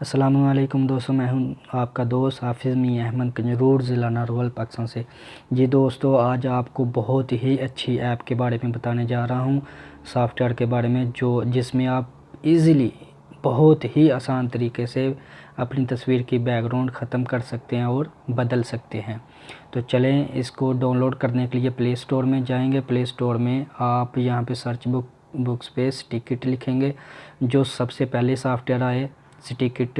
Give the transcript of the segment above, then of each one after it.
अस्सलामुअलैकुम दोस्तों, मैं हूं आपका दोस्त हाफिज़ मियां अहमद कंजरूर ज़िला नारवल पाकिस्तान से। जी दोस्तों, आज आपको बहुत ही अच्छी ऐप के बारे में बताने जा रहा हूं, सॉफ्टवेयर के बारे में जिसमें आप इजीली बहुत ही आसान तरीके से अपनी तस्वीर की बैकग्राउंड ख़त्म कर सकते हैं और बदल सकते हैं। तो चलें, इसको डाउनलोड करने के लिए प्ले स्टोर में जाएंगे। प्ले स्टोर में आप यहां पे सर्च बुक्स पे टिकट लिखेंगे, जो सबसे पहले सॉफ्टवेयर आए टिकट,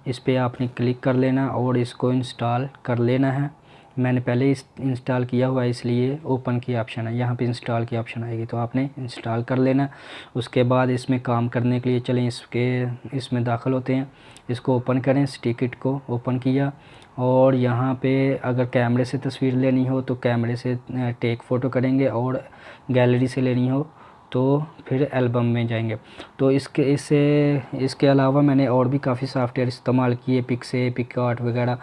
इस पर आपने क्लिक कर लेना और इसको इंस्टॉल कर लेना है। मैंने पहले इंस्टॉल किया हुआ है, इसलिए ओपन की ऑप्शन है, यहाँ पे इंस्टॉल की ऑप्शन आएगी तो आपने इंस्टॉल कर लेना। उसके बाद इसमें काम करने के लिए चलें इसमें दाखिल होते हैं। इसको ओपन करें, टिकट को ओपन किया और यहाँ पे अगर कैमरे से तस्वीर लेनी हो तो कैमरे से टेक फ़ोटो करेंगे, और गैलरी से लेनी हो तो फिर एल्बम में जाएंगे। तो इसके अलावा मैंने और भी काफ़ी सॉफ्टवेयर इस्तेमाल किए, पिकआर्ट वगैरह,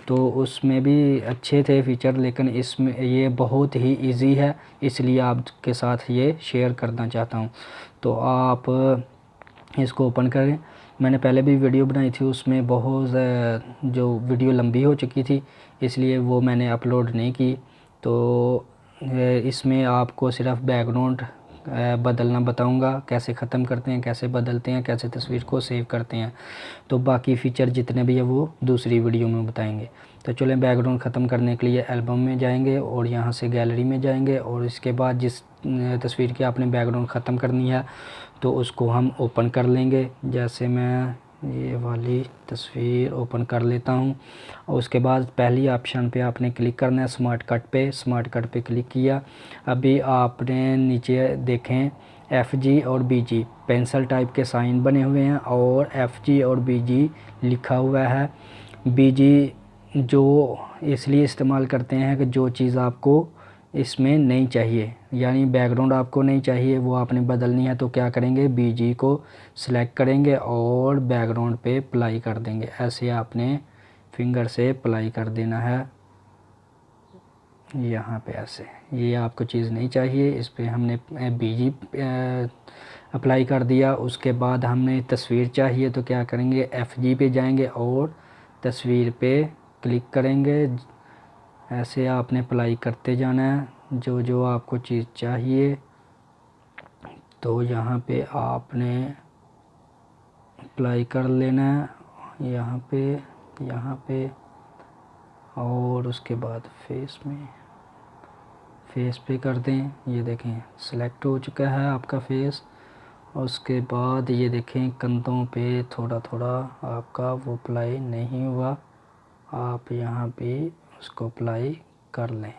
तो उसमें भी अच्छे थे फ़ीचर, लेकिन इसमें ये बहुत ही इजी है, इसलिए आपके साथ ये शेयर करना चाहता हूँ। तो आप इसको ओपन करें। मैंने पहले भी वीडियो बनाई थी, उसमें बहुत जो वीडियो लंबी हो चुकी थी, इसलिए वो मैंने अपलोड नहीं की। तो इसमें आपको सिर्फ बैकग्राउंड बदलना बताऊंगा, कैसे ख़त्म करते हैं, कैसे बदलते हैं, कैसे तस्वीर को सेव करते हैं। तो बाकी फ़ीचर जितने भी है वो दूसरी वीडियो में बताएंगे। तो चलें, बैकग्राउंड ख़त्म करने के लिए एल्बम में जाएंगे और यहाँ से गैलरी में जाएंगे, और इसके बाद जिस तस्वीर की आपने बैकग्राउंड ख़त्म करनी है तो उसको हम ओपन कर लेंगे। जैसे मैं ये वाली तस्वीर ओपन कर लेता हूँ, और उसके बाद पहली ऑप्शन पे आपने क्लिक करना है, स्मार्ट कट पे। स्मार्ट कट पे क्लिक किया। अभी आपने नीचे देखें FG और BG पेंसिल टाइप के साइन बने हुए हैं, और FG और BG लिखा हुआ है। BG जो इसलिए इस्तेमाल करते हैं कि जो चीज़ आपको इसमें नहीं चाहिए, यानी बैकग्राउंड आपको नहीं चाहिए, वो आपने बदलनी है, तो क्या करेंगे, BG को सिलेक्ट करेंगे और बैकग्राउंड पे अप्लाई कर देंगे। ऐसे आपने फिंगर से अप्लाई कर देना है यहाँ पे ऐसे। ये आपको चीज़ नहीं चाहिए, इस पर हमने BG अप्लाई कर दिया। उसके बाद हमने तस्वीर चाहिए, तो क्या करेंगे, FG पे जाएंगे और तस्वीर पे क्लिक करेंगे। ऐसे आपने अप्लाई करते जाना है जो जो आपको चीज़ चाहिए। तो यहाँ पे आपने अप्लाई कर लेना है, यहाँ पे और उसके बाद फेस पे कर दें। ये देखें सिलेक्ट हो चुका है आपका फेस। उसके बाद ये देखें कंधों पे थोड़ा थोड़ा आपका वो अप्लाई नहीं हुआ, आप यहाँ पे उसको अप्लाई कर लें।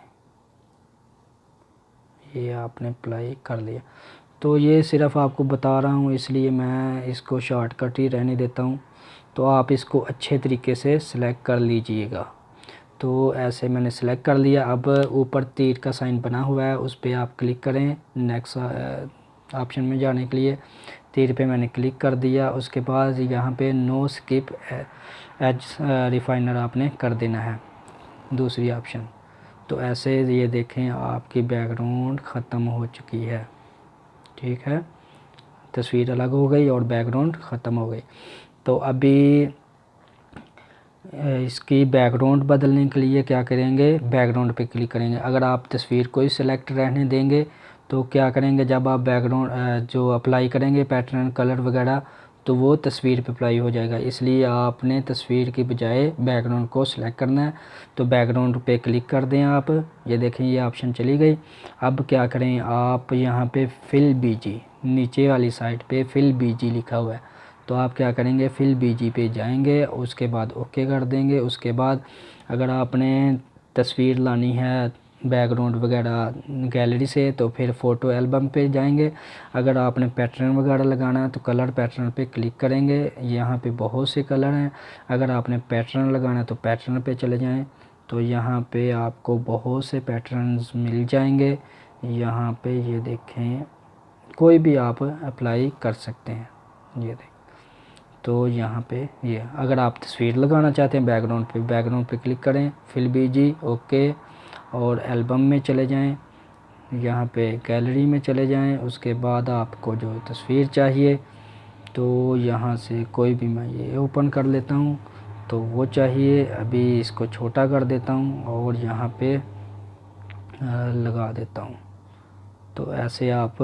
ये आपने अप्लाई कर लिया। तो ये सिर्फ़ आपको बता रहा हूँ, इसलिए मैं इसको शॉर्टकट ही रहने देता हूँ। तो आप इसको अच्छे तरीके से सिलेक्ट कर लीजिएगा। तो ऐसे मैंने सिलेक्ट कर लिया। अब ऊपर तीर का साइन बना हुआ है, उस पर आप क्लिक करें नेक्स्ट ऑप्शन में जाने के लिए। तीर पे मैंने क्लिक कर दिया। उसके बाद यहाँ पे नो स्किप एज रिफाइनर आपने कर देना है, दूसरी ऑप्शन। तो ऐसे ये देखें आपकी बैकग्राउंड ख़त्म हो चुकी है। ठीक है, तस्वीर अलग हो गई और बैकग्राउंड ख़त्म हो गई। तो अभी इसकी बैकग्राउंड बदलने के लिए क्या करेंगे, बैकग्राउंड पे क्लिक करेंगे। अगर आप तस्वीर को ही सिलेक्ट रहने देंगे तो क्या करेंगे, जब आप बैकग्राउंड जो अप्लाई करेंगे पैटर्न कलर वगैरह, तो वो तस्वीर पे अप्लाई हो जाएगा। इसलिए आपने तस्वीर की बजाय बैकग्राउंड को सिलेक्ट करना है। तो बैकग्राउंड पे क्लिक कर दें आप। ये देखें ये ऑप्शन चली गई। अब क्या करें, आप यहाँ पे फिल BG, नीचे वाली साइड पे फिल BG लिखा हुआ है, तो आप क्या करेंगे, फिल BG पे जाएंगे, उसके बाद ओके कर देंगे। उसके बाद अगर आपने तस्वीर लानी है बैकग्राउंड वगैरह गैलरी से, तो फिर फ़ोटो एल्बम पे जाएंगे। अगर आपने पैटर्न वगैरह लगाना है तो कलर पैटर्न पे क्लिक करेंगे। यहाँ पे बहुत से कलर हैं। अगर आपने पैटर्न लगाना है तो पैटर्न पे चले जाएं, तो यहाँ पे आपको बहुत से पैटर्न्स मिल जाएंगे। यहाँ पे ये देखें, कोई भी आप अप्लाई कर सकते हैं। ये देखें, तो यहाँ पे ये अगर आप तस्वीर लगाना चाहते हैं बैकग्राउंड पे क्लिक करें, फिल BG ओके, और एल्बम में चले जाएं, यहाँ पे गैलरी में चले जाएं। उसके बाद आपको जो तस्वीर चाहिए तो यहाँ से कोई भी मैं ये ओपन कर लेता हूँ, तो वो चाहिए। अभी इसको छोटा कर देता हूँ और यहाँ पे लगा देता हूँ। तो ऐसे आप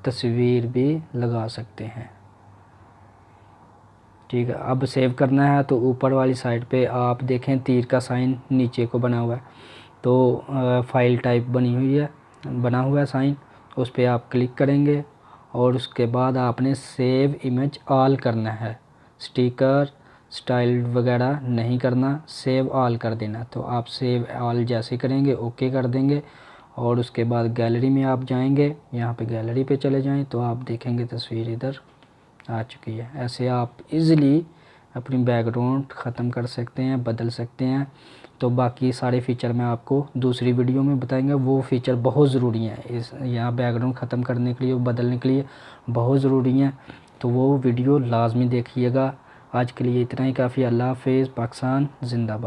तस्वीर भी लगा सकते हैं। ठीक है, अब सेव करना है तो ऊपर वाली साइड पे आप देखें तीर का साइन नीचे को बना हुआ है, तो फाइल टाइप बना हुआ है साइन, उस पर आप क्लिक करेंगे और उसके बाद आपने सेव इमेज ऑल करना है। स्टिकर स्टाइल वगैरह नहीं करना, सेव ऑल कर देना। तो आप सेव ऑल जैसे करेंगे ओके कर देंगे और उसके बाद गैलरी में आप जाएंगे, यहाँ पे गैलरी पे चले जाएं तो आप देखेंगे तस्वीर इधर आ चुकी है। ऐसे आप इजीली अपनी बैकग्राउंड ख़त्म कर सकते हैं, बदल सकते हैं। तो बाकी सारे फ़ीचर मैं आपको दूसरी वीडियो में बताएंगे, वो फ़ीचर बहुत ज़रूरी हैं इस यहाँ बैकग्राउंड ख़त्म करने के लिए, बदलने के लिए बहुत ज़रूरी हैं। तो वो वीडियो लाजमी देखिएगा। आज के लिए इतना ही काफ़ी। अल्लाह हाफ़िज़। पाकिस्तान ज़िंदाबाद।